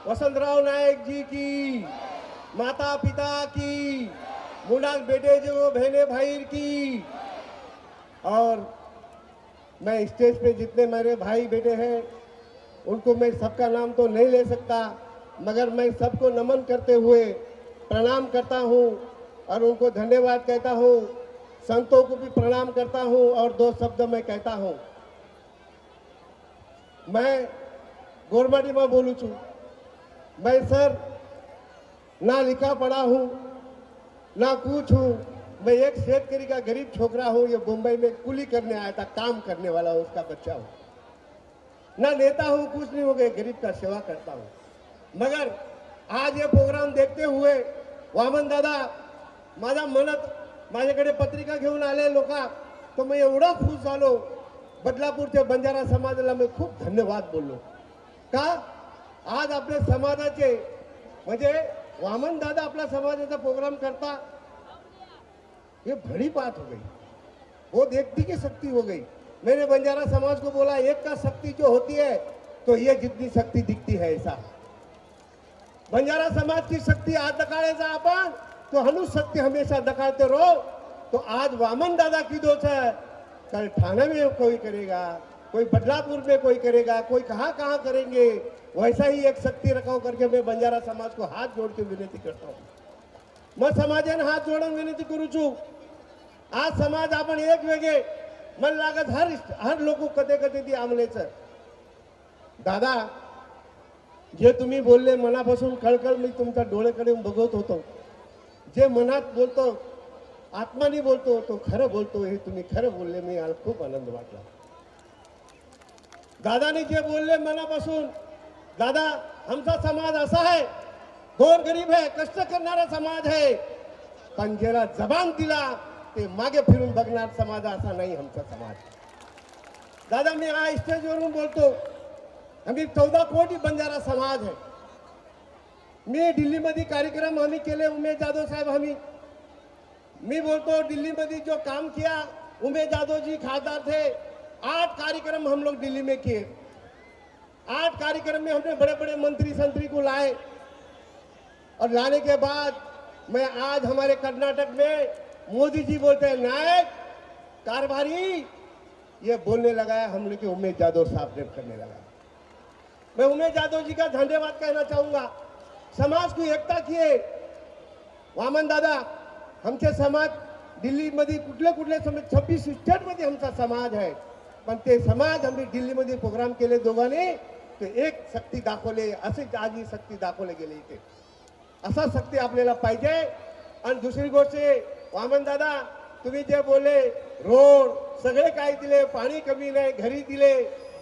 वसंतराव नायक जी की, माता पिता की, मुंडा बेटे जो बहने भाई की। और मैं स्टेज पे जितने मेरे भाई बेटे हैं उनको मैं सबका नाम तो नहीं ले सकता, मगर मैं सबको नमन करते हुए प्रणाम करता हूं और उनको धन्यवाद कहता हूं। संतों को भी प्रणाम करता हूं और दो शब्द मैं कहता हूं। मैं गोरमाटी में बोलू छू। मैं सर ना लिखा पढ़ा हूं ना कुछ हूं। मैं एक शेतकरी का गरीब छोकरा हूं। ये मुंबई में कुली करने आया था, काम करने वाला उसका बच्चा हूं। ना नेता हूं, कुछ नहीं हो गए, गरीब का सेवा करता हूं। मगर आज ये प्रोग्राम देखते हुए वामन दादा माझ्या मनात माझ्याकडे पत्रिका घेऊन आले लोक, तो मी एवढा खुश झालो। बदलापूरच्या बंजारा समाजाला मी खूप धन्यवाद बोललो का आज आपल्या समाजाचे म्हणजे वामन दादा आपल्या समाजाचा प्रोग्राम करता। ये बड़ी बात हो गई, वो देखती की शक्ति हो गई। मैंने बंजारा समाज को बोला एक का शक्ति जो होती है तो ये जितनी शक्ति दिखती है ऐसा बंजारा समाज की शक्ति आज दखाड़ेगा अपन तो हनु शक्ति हमेशा दखाड़ते रहो। तो आज वामन दादा की दोष है, कल थाने में कोई करेगा, कोई बदलापुर में कोई करेगा, कोई कहाँ कहाँ करेंगे। वैसा ही एक शक्ति रखाव करके मैं बंजारा समाज को हाथ जोड़ के विनती करता हूँ। मैं समाजाने हाथ जोड़ून विनती करू छू। आज समाज आपण एक वेगळे मन लागत हर लोक कधी कधी ती आमलेच दादा जे तुम्ही बोलले मनापासून कळकळ मी तुमच्या डोळ्याकडे बघत होतो। जे मनात बोलतो आत्माने बोलतो तो खरं बोलतो, हे तुम्ही खरं बोलले, मी आज खूप आनंद वाटला। दादाने जे बोलले मनापासून, दादा आमचा समाज असा आहे, गोर गरीब है, कष्ट करणारा समाज है, पण ज्याला जबान दिला ते मागे फिरून बघणार समाज असा नाही आमचा समाज। दादा मी हा स्टेजवरून बोलतो, आम्ही 14 कोटी बंजारा समाज है। मी दिल्लीमध्ये कार्यक्रम आम्ही केले, उमेश जाधव साहेब आम्ही मैं बोलता हूँ दिल्ली में जो काम किया, उमेश यादव जी खासदार थे, 8 कार्यक्रम हम लोग दिल्ली में किए। 8 कार्यक्रम में हमने बड़े बड़े मंत्री संतरी को लाए और लाने के बाद मैं आज हमारे कर्नाटक में मोदी जी बोलते हैं नायक कारभारी, ये बोलने लगा है हम लोग के उमेश यादव साहब ने करने लगा। मैं उमेश यादव जी का धन्यवाद कहना चाहूंगा। समाज की एकता किए वामन दादा। आमचे समाज दिल्लीमध्ये कुठले कुठले 26 स्टेटमध्ये आमचा समाज आहे, पण ते समाज आम्ही दिल्लीमध्ये प्रोग्राम केले दोघांनी, तो एक शक्ती दाखवले, असेच आज ही शक्ती दाखवले गेले इथे। असा शक्ती आपल्याला पाहिजे। आणि दुसरी गोष्ट वामन दादा तुम्ही जे बोलले रोड सगळे काय दिले, पाणी कमी नाही, घरी दिले,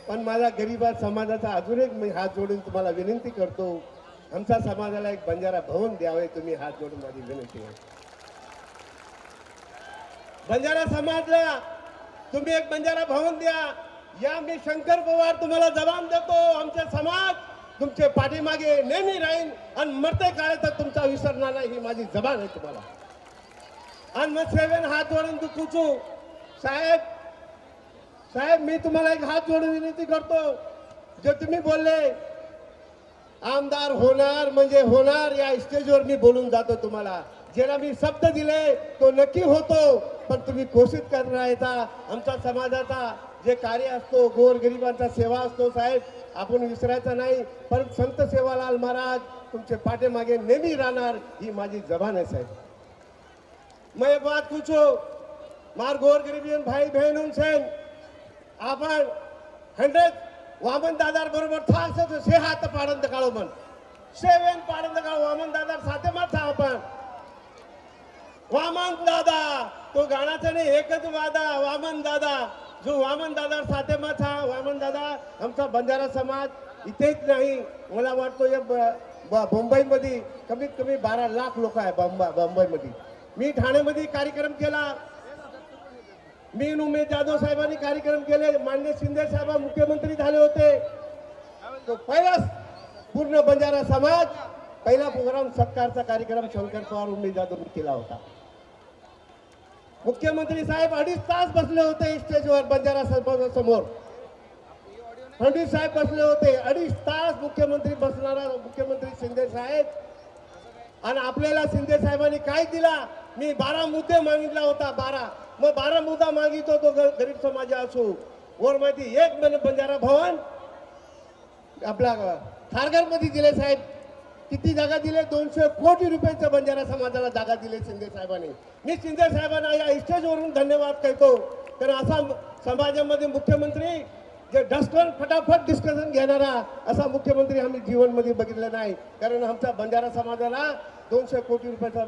पण माझा गरीबा समाजाचा अजून एक मी हात जोडून तुम्हाला विनंती करतो, आमच्या समाजाला एक बंजारा भवन द्यावे, तुम्ही हात जोडून माझी विनंती आहे। बंजारा समाजला तुम्ही एक बंजारा भवन द्या, या मी शंकर पवार तुम्हाला जबान देतो, आमचा समाज तुमचे पाठीमागे नेहमी राहील आणि मरते काळे तर तुमचा विसरणार नाही, ही माझी जबान आहे तुम्हाला। आणि मग सेवेन हात जोडून दुखूचू साहेब, साहेब मी तुम्हाला एक हात जोडून विनंती करतो, जे तुम्ही बोलले आमदार होणार म्हणजे होणार, या स्टेजवर मी बोलून जातो तुम्हाला। ज्याला मी शब्द दिले तो नक्की होतो, पण तुम्ही कोशिश करण्याचा आमच्या समाजाचा जे कार्य असतो, गोर गरिबांचा सेवा असतो साहेब, आपण विसरायचं नाही। पण संत सेवालाल महाराज तुमचे पाठीमागे नेहमी राहणार, ही माझी जबान आहे साहेब। मैं एक बात पूछो मार गोर गरीब भाई बहनों से आपण 100 वामन दादार बरोबर था असं से हात पाडंद काळो मन सेवेन पाडंद काळ वामन दादार साथे मा था आपण वामन दादा तो गाण्याचा नाही एकच वादा वामन दादा, जो वामन दादा साथे मा था वामन दादा। आमचा बंजारा समाज इथेच नाही, मला वाटतो या मुंबई मध्ये कमीत कमी 12 लाख लोक आहे मुंबई मध्ये। मी ठाण्यामध्ये कार्यक्रम केला, मी उमेश जाधव साहेबांनी कार्यक्रम केले, माननीय शिंदे साहेब मुख्यमंत्री झाले होते, तो पहिला पूर्ण बंजारा समाज पहिला प्रोग्राम सत्कारचा कार्यक्रम शंकर पवार उमेश जाधव केला होता। मुख्यमंत्री साहेब 2.5 तास बसले होते स्टेजवर बंजारा समोर, फडणवीस साहेब बसले होते, 2.5 तास मुख्यमंत्री बसणारा मुख्यमंत्री शिंदे साहेब. आणि आपल्याला शिंदे साहेबांनी काय दिला? मी 12 मुद्दे मागितला होता, 12. मग 12 मुद्दा मागितो तो गरीब समाज असो. वर माहिती एक बंजारा भवन आपला खारघर मध्ये दिले साहेब. किती जागा दिले? 200 कोटी रुपयाचं बंजारा समाजाला जागा दिले शिंदे साहेबांनी. मी शिंदे साहेबांना या स्टेजवरून धन्यवाद कहतो. कारण असा समाजामध्ये मुख्यमंत्री जे डस्टवर फटाफट डिस्कशन घेणारा असा मुख्यमंत्री आम्ही जीवनमध्ये बघितला नाही. कारण आमच्या बंजारा समाजाला 200 कोटी रुपयाचा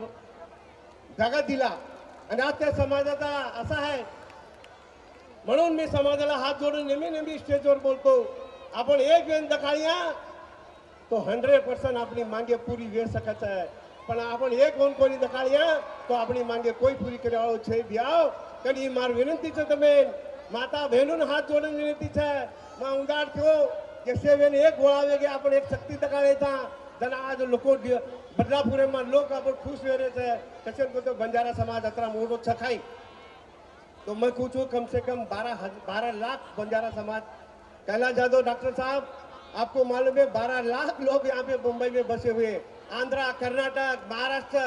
जागा दिला. आणि आज त्या समाजाचा असा आहे, म्हणून मी समाजाला हात जोडून नेहमी स्टेजवर बोलतो, आपण एक वेळ दखाड़िया तो 100% अपनी मांगे पूरी वे सकता है. पण आपण एक कोणी दखाड़िया तो अपनी मांगे कोई पूरी करे वाळो छे बियाव. कधी मार विनंतीचं તમે माता बहनों हाथ जोड़ने विनंती है. मैं उंगाड़ थो કે સેવેન એક ગોળાવે કે આપણે એક શક્તિ દખાડે था जना आज લોકો बदलापुरे में लोग अपन खुश रहे थे. कशन को तो बंजारा समाज अतरा मोटो छखाई. तो मैं पूछूं कम से कम 12 लाख बंजारा समाज. कैलाश यादव डॉक्टर साहब, आपको मालूम है 12 लाख लोग यहाँ पे मुंबई में बसे हुए, आंध्रा, कर्नाटक, महाराष्ट्र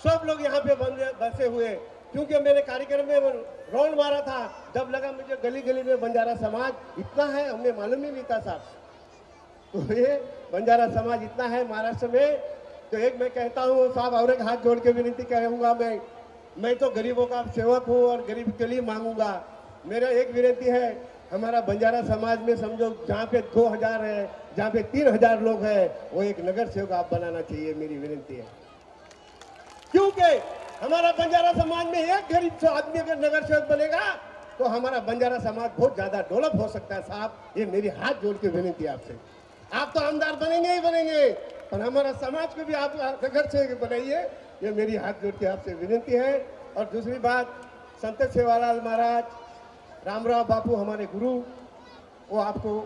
सब लोग यहाँ पे बसे हुए. क्योंकि मैंने कार्यक्रम में राउंड मारा था, जब लगा मुझे गली गली में बंजारा समाज इतना है, हमें मालूम ही नहीं था साहब. तो ये बंजारा समाज इतना है महाराष्ट्र में. तो एक मैं कहता हूँ साहब, और एक हाथ जोड़ के विनती कहूँगा, मैं तो गरीबों का सेवक हूँ और गरीब के लिए मांगूंगा. मेरा एक विनती है, हमारा बंजारा समाज में समझो जहाँ पे 2000 है, जहाँ पे 3000 लोग हैं, वो एक नगर सेवक आप बनाना चाहिए, मेरी विनती है. क्योंकि हमारा बंजारा समाज में एक गरीब आदमी अगर नगर सेवक बनेगा तो हमारा बंजारा समाज बहुत ज्यादा डेवलप हो सकता है साहब. ये मेरी हाथ जोड़ के विनती है आपसे. आप तो आमदार बनेंगे ही बनेंगे, पर हमारा समाज को भी आप नगर सेवक बनाइए, ये मेरी हाथ जोड़ के आपसे विनती है. और दूसरी बात, संत सेवालाल महाराज, रामराव बापू हमारे गुरु, वो आपको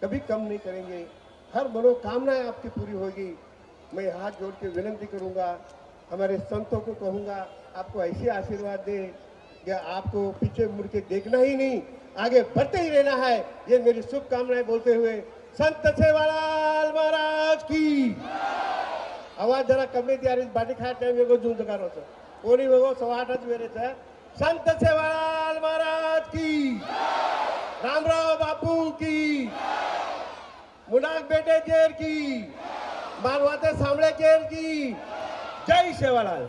कभी कम नहीं करेंगे. हर मनोकामनाएं आपकी पूरी होगी. मैं हाथ जोड़ के विनती करूंगा, हमारे संतों को कहूंगा, आपको ऐसे आशीर्वाद दे कि आपको पीछे मुड़ के देखना ही नहीं, आगे बढ़ते ही रहना है. ये मेरी शुभकामनाएं बोलते हुए संत सेवालाल महाराज की. आवाज जरा कमी त्यारी बाटी खाया टाइम एगो जून जगारो छे, कोनी वेगो 8:15 वेरे छे. संत सेवालाल महाराज की, रामराव बापू की, मुनाक बेटे केर की, मारवाते सामळे केर की. जय सेवालाल.